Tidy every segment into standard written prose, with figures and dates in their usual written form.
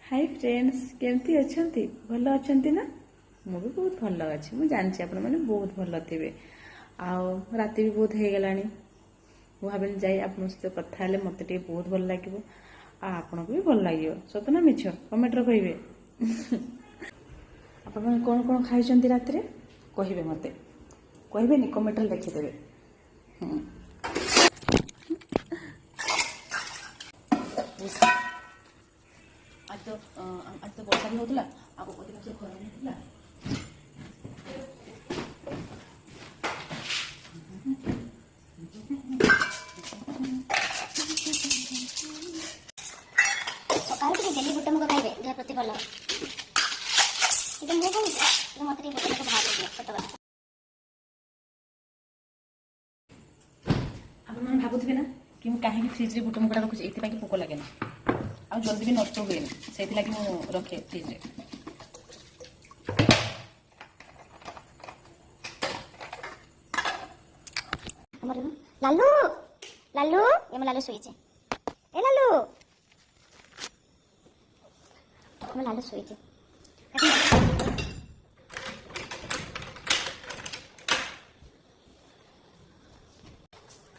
hi friends केमती अच्छंती भल अच्छंती ना मु भी बहुत भल अच्छी मु जानची आपण माने बहुत भल थिबे आउ राति भी बहुत हे गलानी मु भाबिल जाई आपन सहित कथा हेले मते टे बहुत भल लागिवो आ आपन को भी भल लागियो सत ना मिछ कमेंट रो कहिबे आपण माने कोन कोन खाइ छंती राति रे कहिबे मते कहिबे नि कमेंट रे लिखि देबे आज तो वर्षा भी होता आगे अधिकांश खरा नहीं सकाल के डेली बुट मुग खाइबे देह प्रति भल मु कहूँ मत बुट मुग बाहर दिए सत बात आपने भावुवे ना कि कहीं फ्रिज रे बुट मुगटा रखुच्छे ये पोक लगे ना आ जल्दी भी नष्ट हुए से लगी रखे फ्रिज रे लालू लालू ये लालू शोचे ए लालू लालू शोचे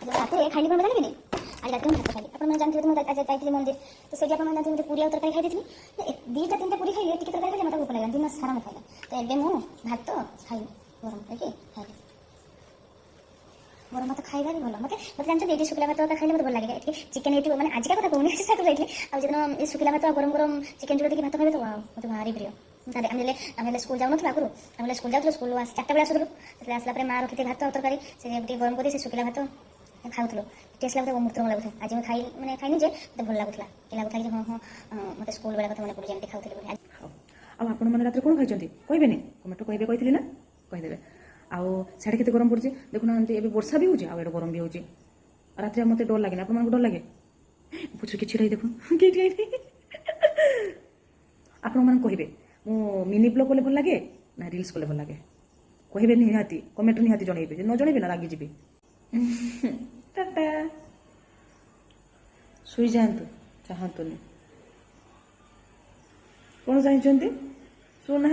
रात खाई कौन जानवी आज रात भात खाई आप जानते मुझे आज जाइए मंदिर तो से जानते मुझे पूरी तरकारी खाई थी दीटा तीन पूरी खाई टी तरकारी खाई मतलब भूख लगे दिन सारा मैं खाई तो एवं मुझे भात खाई गरम करके खाई गरम भात खाइबा भी भल मत जानते ये शुक्ला भात खाइले मत भल लगे चिकेन ये मैंने आज का कहूनी साथ जाइए आज जो शुक्ला भात गरम गरम चिकेन जोड़ देखिए भात खाइबे तो मत भारी प्रिय आम स्कूल जाऊन आगु आम स्कूल जाऊँ स्कूल 4टा बेला आसुलू से आसला माँ रखी भात तरकारी से गरम कर शुक्ला भात खाऊलु टेस्ट लगता है मृत्यु लगुता आज मैं खाई मैंने खाई जे मत भल लगुला ये लगुता कि हाँ हाँ मत स्कूल बेला कथा मन पड़े जमी खाऊली आप रात कौन खाई कहबे कमेंट कहे कही ना कहीदेवे आउ साढ़े केते गरम पड़े देखुना ए वर्षा भी होचे आउ गरम भी होचे रात मत डर लगे आप डर लगे पूछ कि देखु आपण मैंने कहे मु मिनी ब्लॉग कले भल लगे ना रिल्स कले भल लगे कहे निहाती कमेंट निहाती जनइबे न जनइबे ना रागी जी टाटा शुई जातु चाहतुनि कौन चाहते शुना